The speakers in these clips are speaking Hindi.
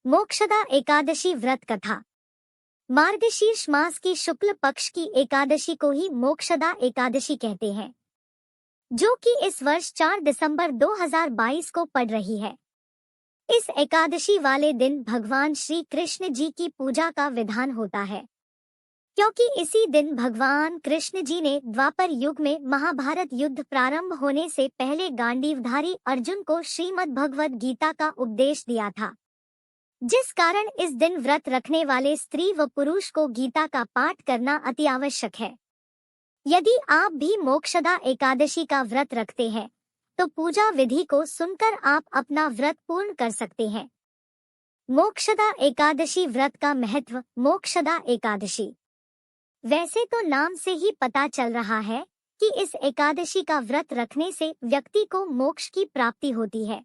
मोक्षदा एकादशी व्रत कथा। मार्गशीर्ष मास की शुक्ल पक्ष की एकादशी को ही मोक्षदा एकादशी कहते हैं, जो कि इस वर्ष 4 दिसंबर 2022 को पड़ रही है। इस एकादशी वाले दिन भगवान श्री कृष्ण जी की पूजा का विधान होता है, क्योंकि इसी दिन भगवान कृष्ण जी ने द्वापर युग में महाभारत युद्ध प्रारंभ होने से पहले गांडीवधारी अर्जुन को श्रीमद् भगवद गीता का उपदेश दिया था, जिस कारण इस दिन व्रत रखने वाले स्त्री व पुरुष को गीता का पाठ करना अति आवश्यक है। यदि आप भी मोक्षदा एकादशी का व्रत रखते हैं, तो पूजा विधि को सुनकर आप अपना व्रत पूर्ण कर सकते हैं। मोक्षदा एकादशी व्रत का महत्व। मोक्षदा एकादशी, वैसे तो नाम से ही पता चल रहा है कि इस एकादशी का व्रत रखने से व्यक्ति को मोक्ष की प्राप्ति होती है।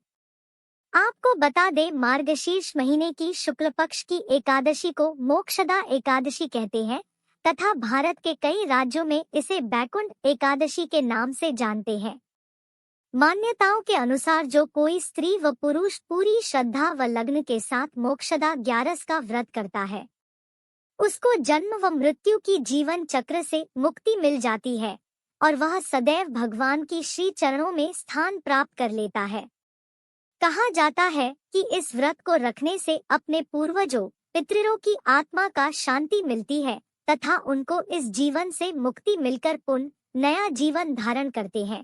आपको बता दें, मार्गशीर्ष महीने की शुक्ल पक्ष की एकादशी को मोक्षदा एकादशी कहते हैं तथा भारत के कई राज्यों में इसे बैकुंठ एकादशी के नाम से जानते हैं। मान्यताओं के अनुसार जो कोई स्त्री व पुरुष पूरी श्रद्धा व लग्न के साथ मोक्षदा 11 का व्रत करता है, उसको जन्म व मृत्यु की जीवन चक्र से मुक्ति मिल जाती है और वह सदैव भगवान की श्री चरणों में स्थान प्राप्त कर लेता है। कहा जाता है कि इस व्रत को रखने से अपने पूर्वजों पितरों की आत्मा का शांति मिलती है तथा उनको इस जीवन से मुक्ति मिलकर पुनः नया जीवन धारण करते हैं।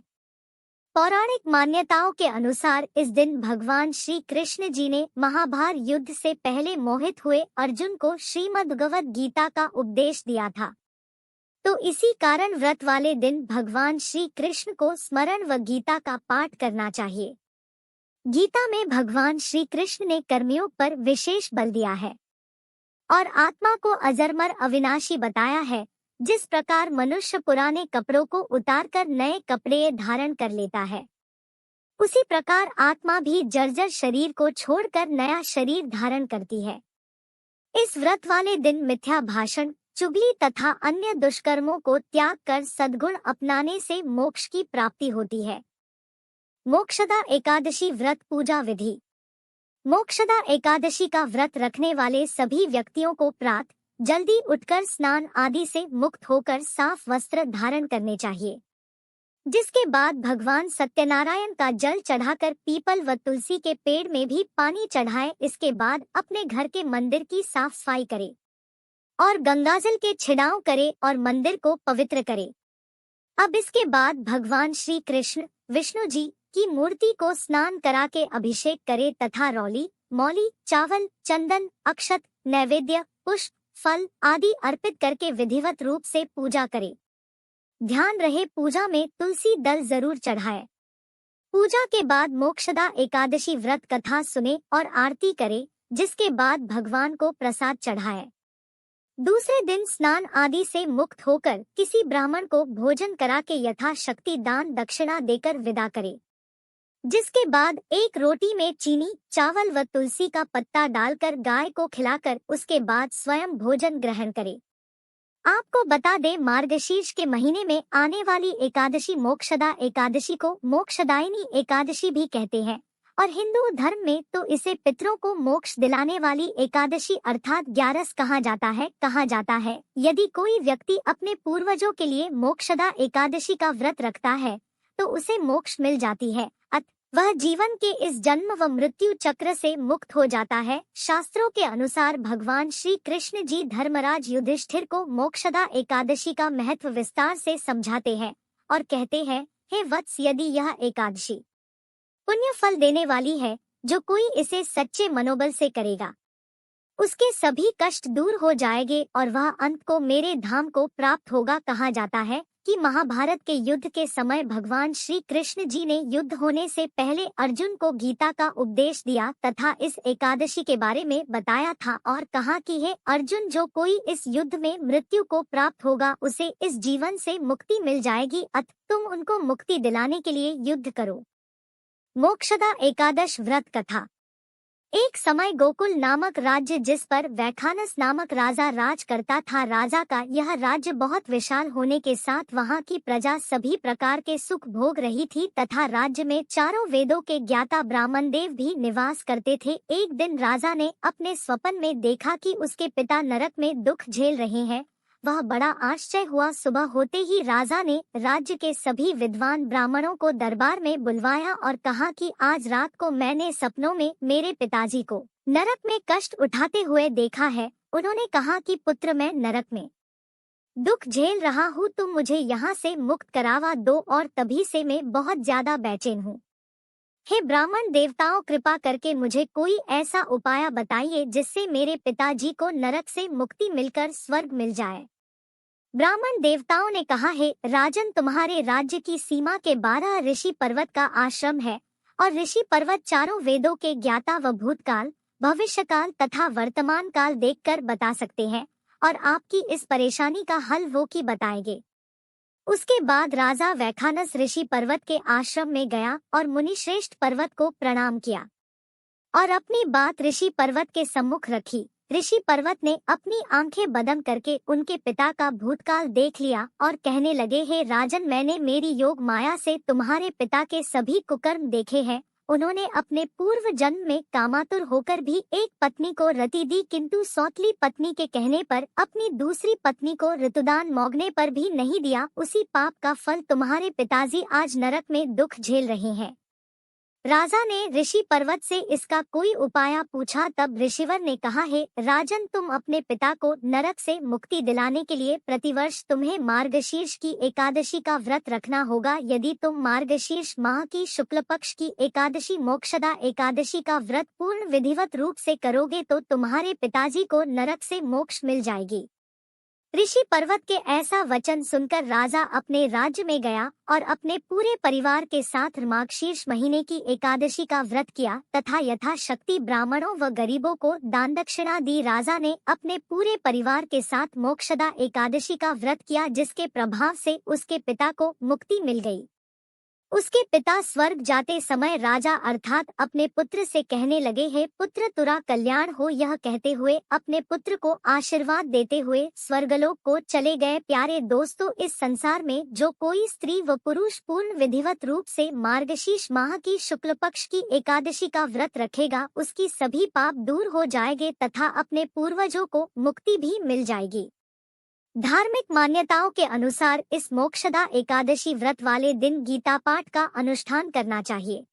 पौराणिक मान्यताओं के अनुसार इस दिन भगवान श्री कृष्ण जी ने महाभारत युद्ध से पहले मोहित हुए अर्जुन को श्रीमद् भगवद गीता का उपदेश दिया था, तो इसी कारण व्रत वाले दिन भगवान श्री कृष्ण को स्मरण व गीता का पाठ करना चाहिए। गीता में भगवान श्री कृष्ण ने कर्मियों पर विशेष बल दिया है और आत्मा को अजरमर अविनाशी बताया है। जिस प्रकार मनुष्य पुराने कपड़ों को उतारकर नए कपड़े धारण कर लेता है, उसी प्रकार आत्मा भी जर्जर शरीर को छोड़कर नया शरीर धारण करती है। इस व्रत वाले दिन मिथ्या भाषण, चुगली तथा अन्य दुष्कर्मों को त्याग कर सद्गुण अपनाने से मोक्ष की प्राप्ति होती है। मोक्षदा एकादशी व्रत पूजा विधि। मोक्षदा एकादशी का व्रत रखने वाले सभी व्यक्तियों को प्रातः जल्दी उठकर स्नान आदि से मुक्त होकर साफ वस्त्र धारण करने चाहिए, जिसके बाद भगवान सत्यनारायण का जल चढ़ाकर पीपल व तुलसी के पेड़ में भी पानी चढ़ाए। इसके बाद अपने घर के मंदिर की साफ सफाई करे और गंगाजल के छिड़काव करे और मंदिर को पवित्र करे। अब इसके बाद भगवान श्री कृष्ण विष्णु जी की मूर्ति को स्नान करा के अभिषेक करे तथा रौली, मौली, चावल, चंदन, अक्षत, नैवेद्य, पुष्प, फल आदि अर्पित करके विधिवत रूप से पूजा करे। ध्यान रहे, पूजा में तुलसी दल जरूर चढ़ाए। पूजा के बाद मोक्षदा एकादशी व्रत कथा सुने और आरती करे, जिसके बाद भगवान को प्रसाद चढ़ाए। दूसरे दिन स्नान आदि से मुक्त होकर किसी ब्राह्मण को भोजन करा के यथाशक्ति दान दक्षिणा देकर विदा करे, जिसके बाद एक रोटी में चीनी, चावल व तुलसी का पत्ता डालकर गाय को खिलाकर उसके बाद स्वयं भोजन ग्रहण करे। आपको बता दें, मार्गशीर्ष के महीने में आने वाली एकादशी मोक्षदा एकादशी को मोक्षदायिनी एकादशी भी कहते हैं और हिंदू धर्म में तो इसे पितरों को मोक्ष दिलाने वाली एकादशी अर्थात 11 कहा जाता है। यदि कोई व्यक्ति अपने पूर्वजों के लिए मोक्षदा एकादशी का व्रत रखता है, तो उसे मोक्ष मिल जाती है, वह जीवन के इस जन्म व मृत्यु चक्र से मुक्त हो जाता है। शास्त्रों के अनुसार भगवान श्री कृष्ण जी धर्मराज युधिष्ठिर को मोक्षदा एकादशी का महत्व विस्तार से समझाते हैं और कहते हैं, हे वत्स, यदि यह एकादशी पुण्य फल देने वाली है, जो कोई इसे सच्चे मनोबल से करेगा, उसके सभी कष्ट दूर हो जाएंगे और वह अंत को मेरे धाम को प्राप्त होगा। कहा जाता है कि महाभारत के युद्ध के समय भगवान श्री कृष्ण जी ने युद्ध होने से पहले अर्जुन को गीता का उपदेश दिया तथा इस एकादशी के बारे में बताया था और कहा कि हे अर्जुन, जो कोई इस युद्ध में मृत्यु को प्राप्त होगा, उसे इस जीवन से मुक्ति मिल जाएगी, अतः तुम उनको मुक्ति दिलाने के लिए युद्ध करो। मोक्षदा एकादश व्रत कथा। एक समय गोकुल नामक राज्य जिस पर वैखानस नामक राजा राज करता था, राजा का यह राज्य बहुत विशाल होने के साथ वहां की प्रजा सभी प्रकार के सुख भोग रही थी तथा राज्य में चारों वेदों के ज्ञाता ब्राह्मण देव भी निवास करते थे। एक दिन राजा ने अपने स्वप्न में देखा कि उसके पिता नरक में दुख झेल रहे हैं। वह बड़ा आश्चर्य हुआ। सुबह होते ही राजा ने राज्य के सभी विद्वान ब्राह्मणों को दरबार में बुलवाया और कहा कि आज रात को मैंने सपनों में मेरे पिताजी को नरक में कष्ट उठाते हुए देखा है। उन्होंने कहा कि पुत्र, मैं नरक में दुख झेल रहा हूँ, तुम मुझे यहाँ से मुक्त करावा दो और तभी से मैं बहुत ज्यादा बेचैन हूँ। हे ब्राह्मण देवताओं, कृपा करके मुझे कोई ऐसा उपाय बताइए जिससे मेरे पिताजी को नरक से मुक्ति मिलकर स्वर्ग मिल जाए। ब्राह्मण देवताओं ने कहा, हे राजन, तुम्हारे राज्य की सीमा के 12 ऋषि पर्वत का आश्रम है और ऋषि पर्वत चारों वेदों के ज्ञाता व भूतकाल, भविष्यकाल तथा वर्तमान काल देखकर बता सकते हैं और आपकी इस परेशानी का हल वो की बताएंगे। उसके बाद राजा वैखानस ऋषि पर्वत के आश्रम में गया और मुनिश्रेष्ठ पर्वत को प्रणाम किया और अपनी बात ऋषि पर्वत के सम्मुख रखी। ऋषि पर्वत ने अपनी आंखें बंद करके उनके पिता का भूतकाल देख लिया और कहने लगे, हे राजन, मैंने मेरी योग माया से तुम्हारे पिता के सभी कुकर्म देखे हैं। उन्होंने अपने पूर्व जन्म में कामातुर होकर भी एक पत्नी को रति दी, किंतु सौतली पत्नी के कहने पर अपनी दूसरी पत्नी को ऋतुदान मांगने पर भी नहीं दिया। उसी पाप का फल तुम्हारे पिताजी आज नरक में दुख झेल रहे हैं। राजा ने ऋषि पर्वत से इसका कोई उपाय पूछा। तब ऋषिवर ने कहा, हे राजन, तुम अपने पिता को नरक से मुक्ति दिलाने के लिए प्रतिवर्ष तुम्हें मार्गशीर्ष की एकादशी का व्रत रखना होगा। यदि तुम मार्गशीर्ष माह की शुक्ल पक्ष की एकादशी मोक्षदा एकादशी का व्रत पूर्ण विधिवत रूप से करोगे तो तुम्हारे पिताजी को नरक से मोक्ष मिल जाएगी। ऋषि पर्वत के ऐसा वचन सुनकर राजा अपने राज्य में गया और अपने पूरे परिवार के साथ मार्गशीर्ष महीने की एकादशी का व्रत किया तथा यथाशक्ति ब्राह्मणों व गरीबों को दान दक्षिणा दी। राजा ने अपने पूरे परिवार के साथ मोक्षदा एकादशी का व्रत किया, जिसके प्रभाव से उसके पिता को मुक्ति मिल गई। उसके पिता स्वर्ग जाते समय राजा अर्थात अपने पुत्र से कहने लगे, हे पुत्र, तुरा कल्याण हो। यह कहते हुए अपने पुत्र को आशीर्वाद देते हुए स्वर्गलोक को चले गए। प्यारे दोस्तों, इस संसार में जो कोई स्त्री व पुरुष पूर्ण विधिवत रूप से मार्गशीर्ष माह की शुक्ल पक्ष की एकादशी का व्रत रखेगा, उसकी सभी पाप दूर हो जाएंगे तथा अपने पूर्वजों को मुक्ति भी मिल जाएगी। धार्मिक मान्यताओं के अनुसार इस मोक्षदा एकादशी व्रत वाले दिन गीता पाठ का अनुष्ठान करना चाहिए।